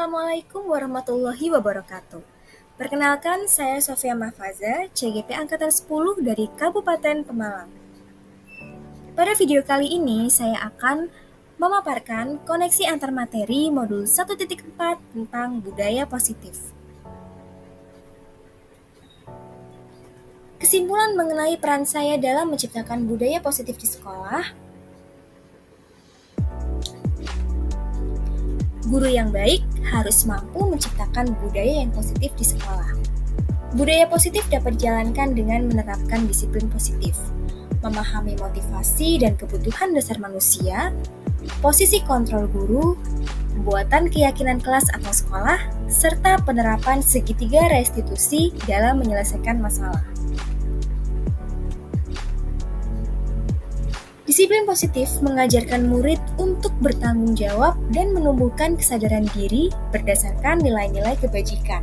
Assalamualaikum warahmatullahi wabarakatuh. Perkenalkan, saya Sofia Mahfaza, CGP Angkatan 10 dari Kabupaten Pemalang. Pada video kali ini, saya akan memaparkan koneksi antar materi modul 1.4 tentang budaya positif. Kesimpulan mengenai peran saya dalam menciptakan budaya positif di sekolah. Guru yang baik harus mampu menciptakan budaya yang positif di sekolah. Budaya positif dapat dijalankan dengan menerapkan disiplin positif, memahami motivasi dan kebutuhan dasar manusia, posisi kontrol guru, pembuatan keyakinan kelas atau sekolah, serta penerapan segitiga restitusi dalam menyelesaikan masalah. Disiplin positif mengajarkan murid untuk bertanggung jawab dan menumbuhkan kesadaran diri berdasarkan nilai-nilai kebajikan.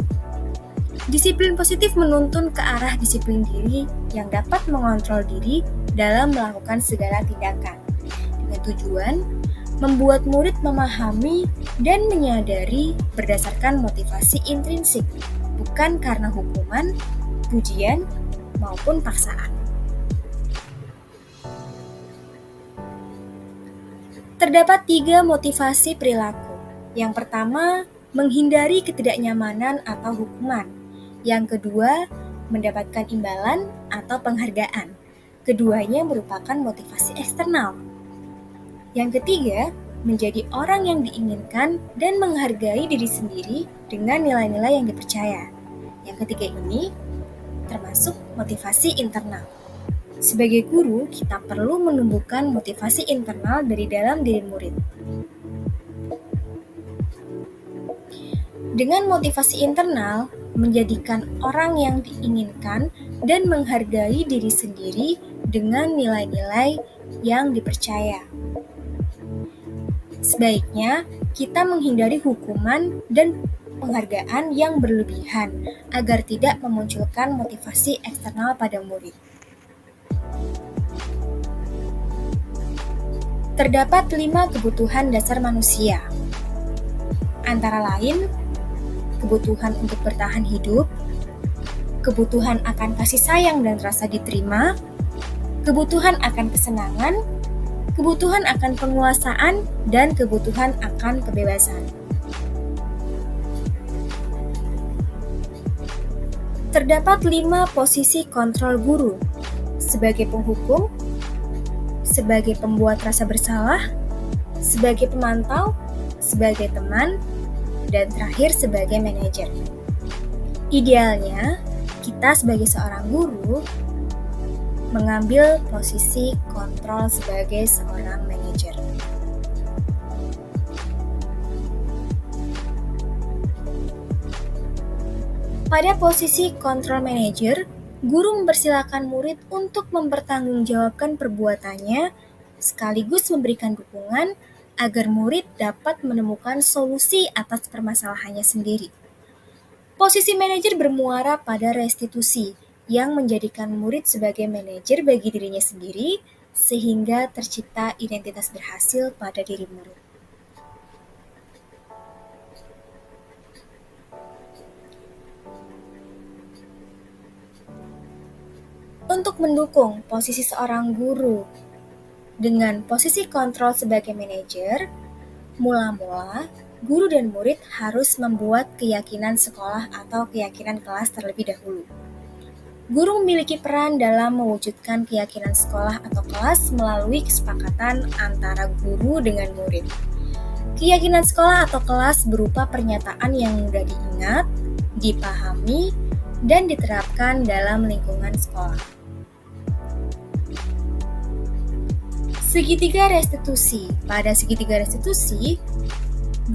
Disiplin positif menuntun ke arah disiplin diri yang dapat mengontrol diri dalam melakukan segala tindakan, dengan tujuan membuat murid memahami dan menyadari berdasarkan motivasi intrinsik, bukan karena hukuman, pujian, maupun paksaan. Terdapat 3 motivasi perilaku. Yang pertama, menghindari ketidaknyamanan atau hukuman. Yang kedua, mendapatkan imbalan atau penghargaan. Keduanya merupakan motivasi eksternal. Yang ketiga, menjadi orang yang diinginkan dan menghargai diri sendiri dengan nilai-nilai yang dipercaya. Yang ketiga ini termasuk motivasi internal. Sebagai guru, kita perlu menumbuhkan motivasi internal dari dalam diri murid. Dengan motivasi internal, menjadikan orang yang diinginkan dan menghargai diri sendiri dengan nilai-nilai yang dipercaya. Sebaiknya, kita menghindari hukuman dan penghargaan yang berlebihan agar tidak memunculkan motivasi eksternal pada murid. Terdapat 5 kebutuhan dasar manusia, antara lain kebutuhan untuk bertahan hidup, kebutuhan akan kasih sayang dan rasa diterima, kebutuhan akan kesenangan, kebutuhan akan penguasaan, dan kebutuhan akan kebebasan. Terdapat 5 posisi kontrol guru, sebagai penghukum, sebagai pembuat rasa bersalah, sebagai pemantau, sebagai teman, dan terakhir sebagai manajer. Idealnya, kita sebagai seorang guru mengambil posisi kontrol sebagai seorang manajer. Pada posisi kontrol manajer, guru mempersilakan murid untuk mempertanggungjawabkan perbuatannya, sekaligus memberikan dukungan agar murid dapat menemukan solusi atas permasalahannya sendiri. Posisi manajer bermuara pada restitusi, yang menjadikan murid sebagai manajer bagi dirinya sendiri, sehingga tercipta identitas berhasil pada diri murid. Untuk mendukung posisi seorang guru dengan posisi kontrol sebagai manajer, mula-mula guru dan murid harus membuat keyakinan sekolah atau keyakinan kelas terlebih dahulu. Guru memiliki peran dalam mewujudkan keyakinan sekolah atau kelas melalui kesepakatan antara guru dengan murid. Keyakinan sekolah atau kelas berupa pernyataan yang mudah diingat, dipahami, dan diterapkan dalam lingkungan sekolah. Segitiga restitusi. Pada segitiga restitusi,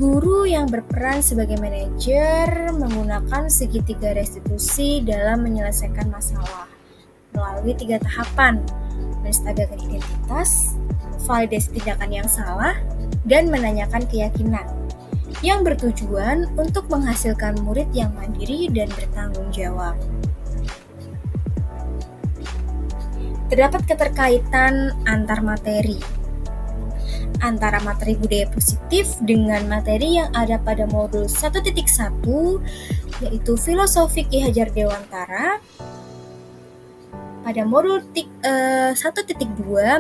guru yang berperan sebagai manajer menggunakan segitiga restitusi dalam menyelesaikan masalah melalui 3 tahapan: menstabilkan identitas, validasi tindakan yang salah, dan menanyakan keyakinan, yang bertujuan untuk menghasilkan murid yang mandiri dan bertanggung jawab. Terdapat keterkaitan antar materi. antara materi budaya positif dengan materi yang ada pada modul 1.1, yaitu Filosofi Ki Hajar Dewantara. Pada modul 1.2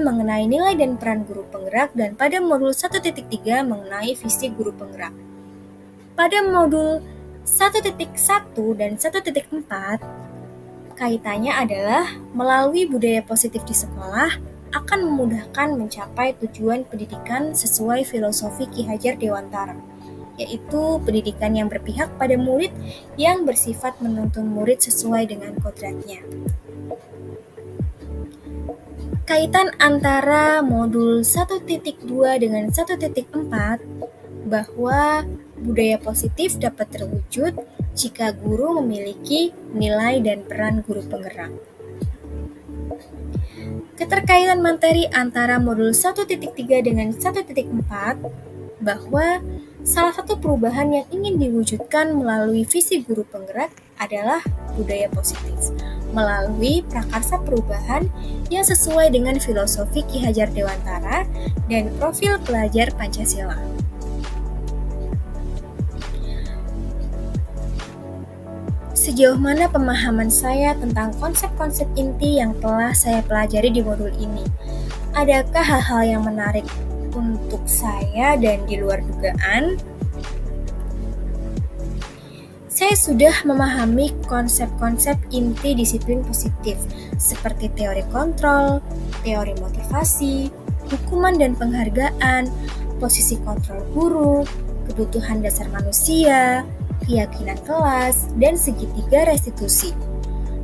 mengenai nilai dan peran guru penggerak, dan pada modul 1.3 mengenai visi guru penggerak. Pada modul 1.1 dan 1.4, kaitannya adalah melalui budaya positif di sekolah akan memudahkan mencapai tujuan pendidikan sesuai filosofi Ki Hajar Dewantara, yaitu pendidikan yang berpihak pada murid yang bersifat menuntun murid sesuai dengan kodratnya. Kaitan antara modul 1.2 dengan 1.4 bahwa budaya positif dapat terwujud jika guru memiliki nilai dan peran guru penggerak. Keterkaitan materi antara modul 1.3 dengan 1.4 bahwa salah satu perubahan yang ingin diwujudkan melalui visi guru penggerak adalah budaya positif melalui prakarsa perubahan yang sesuai dengan filosofi Ki Hajar Dewantara dan profil pelajar Pancasila. Sejauh mana pemahaman saya tentang konsep-konsep inti yang telah saya pelajari di modul ini? Adakah hal-hal yang menarik untuk saya dan di luar dugaan? Saya sudah memahami konsep-konsep inti disiplin positif, seperti teori kontrol, teori motivasi, hukuman dan penghargaan, posisi kontrol guru, kebutuhan dasar manusia, keyakinan kelas, dan segitiga restitusi.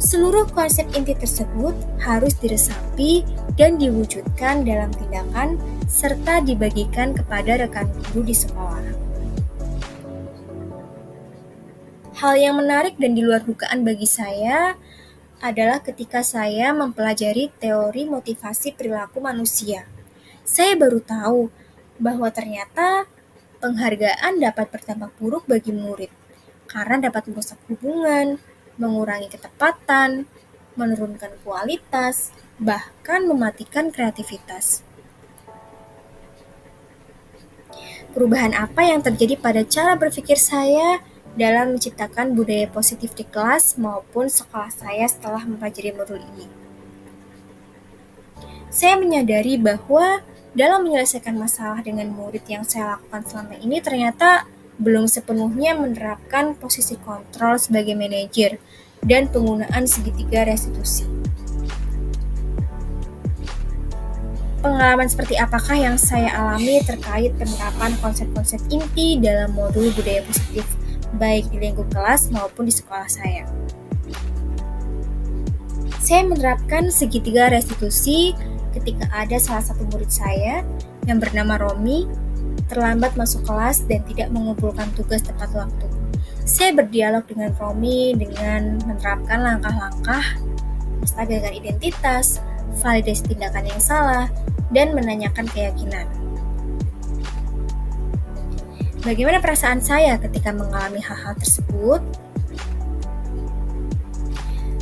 Seluruh konsep inti tersebut harus diresapi dan diwujudkan dalam tindakan serta dibagikan kepada rekan guru di sekolah. Hal yang menarik dan di luar dugaan bagi saya adalah ketika saya mempelajari teori motivasi perilaku manusia. Saya baru tahu bahwa ternyata penghargaan dapat berdampak buruk bagi murid karena dapat merusak hubungan, mengurangi ketepatan, menurunkan kualitas, bahkan mematikan kreativitas. Perubahan apa yang terjadi pada cara berpikir saya dalam menciptakan budaya positif di kelas maupun sekolah saya setelah mempelajari modul ini? Saya menyadari bahwa dalam menyelesaikan masalah dengan murid yang saya lakukan selama ini ternyata belum sepenuhnya menerapkan posisi kontrol sebagai manajer dan penggunaan segitiga restitusi. Pengalaman seperti apakah yang saya alami terkait penerapan konsep-konsep inti dalam modul budaya positif, baik di lingkup kelas maupun di sekolah saya? Saya menerapkan segitiga restitusi ketika ada salah satu murid saya yang bernama Romi terlambat masuk kelas dan tidak mengumpulkan tugas tepat waktu. Saya berdialog dengan Romi dengan menerapkan langkah-langkah menstabilkan identitas, validasi tindakan yang salah, dan menanyakan keyakinan. Bagaimana perasaan saya ketika mengalami hal-hal tersebut?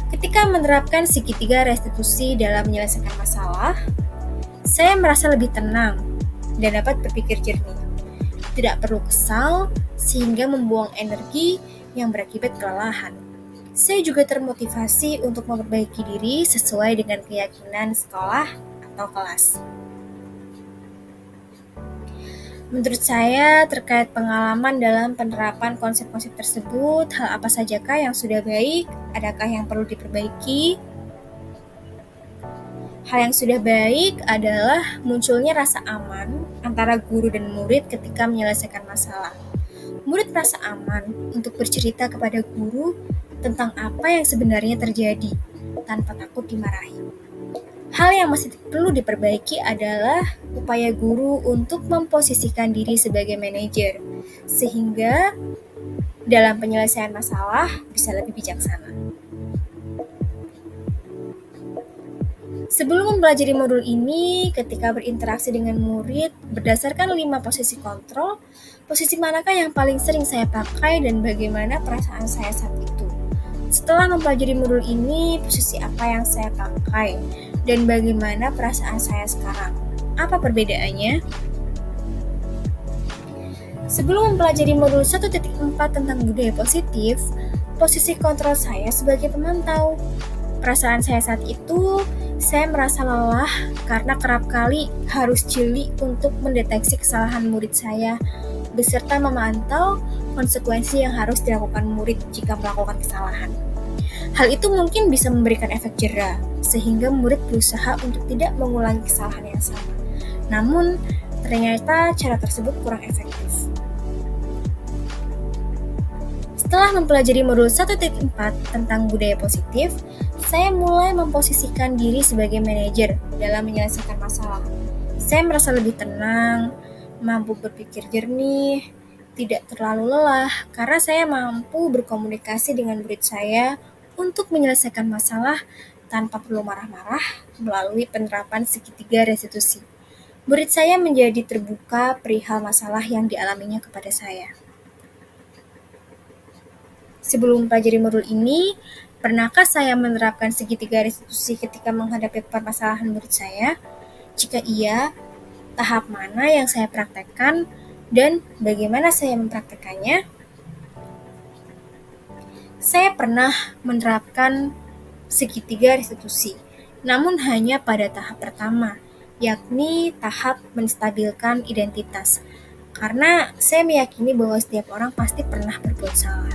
Ketika menerapkan segitiga restitusi dalam menyelesaikan masalah, saya merasa lebih tenang dan dapat berpikir jernih. Tidak perlu kesal sehingga membuang energi yang berakibat kelelahan. Saya juga termotivasi untuk memperbaiki diri sesuai dengan keyakinan sekolah atau kelas. Menurut saya, terkait pengalaman dalam penerapan konsep-konsep tersebut, hal apa sajakah yang sudah baik? Adakah yang perlu diperbaiki? Hal yang sudah baik adalah munculnya rasa aman antara guru dan murid ketika menyelesaikan masalah. Murid merasa aman untuk bercerita kepada guru tentang apa yang sebenarnya terjadi, tanpa takut dimarahi. Hal yang masih perlu diperbaiki adalah upaya guru untuk memposisikan diri sebagai manajer, sehingga dalam penyelesaian masalah bisa lebih bijaksana. Sebelum mempelajari modul ini, ketika berinteraksi dengan murid, berdasarkan 5 posisi kontrol, posisi manakah yang paling sering saya pakai dan bagaimana perasaan saya saat itu? Setelah mempelajari modul ini, posisi apa yang saya pakai dan bagaimana perasaan saya sekarang? Apa perbedaannya? Sebelum mempelajari modul 1.4 tentang budaya positif, posisi kontrol saya sebagai pemantau. Perasaan saya saat itu, saya merasa lelah karena kerap kali harus jeli untuk mendeteksi kesalahan murid saya, beserta memantau konsekuensi yang harus dilakukan murid jika melakukan kesalahan. Hal itu mungkin bisa memberikan efek jera, sehingga murid berusaha untuk tidak mengulangi kesalahan yang sama. Namun, ternyata cara tersebut kurang efektif. Setelah mempelajari modul 1.4 tentang budaya positif, saya mulai memposisikan diri sebagai manajer dalam menyelesaikan masalah. Saya merasa lebih tenang, mampu berpikir jernih, tidak terlalu lelah karena saya mampu berkomunikasi dengan murid saya untuk menyelesaikan masalah tanpa perlu marah-marah melalui penerapan segitiga restitusi. Murid saya menjadi terbuka perihal masalah yang dialaminya kepada saya. Sebelum mempelajari modul ini, pernahkah saya menerapkan segitiga restitusi ketika menghadapi permasalahan murid saya? Jika iya, tahap mana yang saya praktekkan dan bagaimana saya mempraktekannya? Saya pernah menerapkan segitiga restitusi, namun hanya pada tahap pertama, yakni tahap menstabilkan identitas. Karena saya meyakini bahwa setiap orang pasti pernah berbuat salah.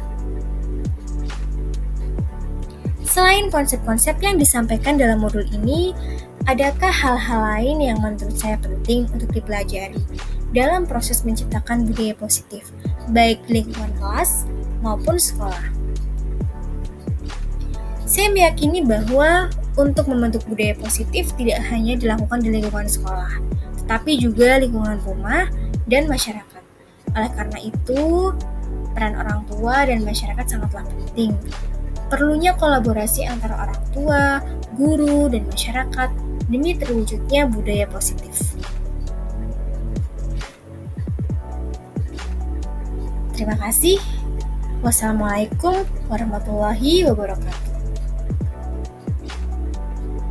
Selain konsep-konsep yang disampaikan dalam modul ini, adakah hal-hal lain yang menurut saya penting untuk dipelajari dalam proses menciptakan budaya positif, baik di lingkungan kelas maupun sekolah? Saya meyakini bahwa untuk membentuk budaya positif tidak hanya dilakukan di lingkungan sekolah, tetapi juga lingkungan rumah dan masyarakat. Oleh karena itu, peran orang tua dan masyarakat sangatlah penting. Perlunya kolaborasi antara orang tua, guru, dan masyarakat demi terwujudnya budaya positif. Terima kasih. Wassalamualaikum warahmatullahi wabarakatuh.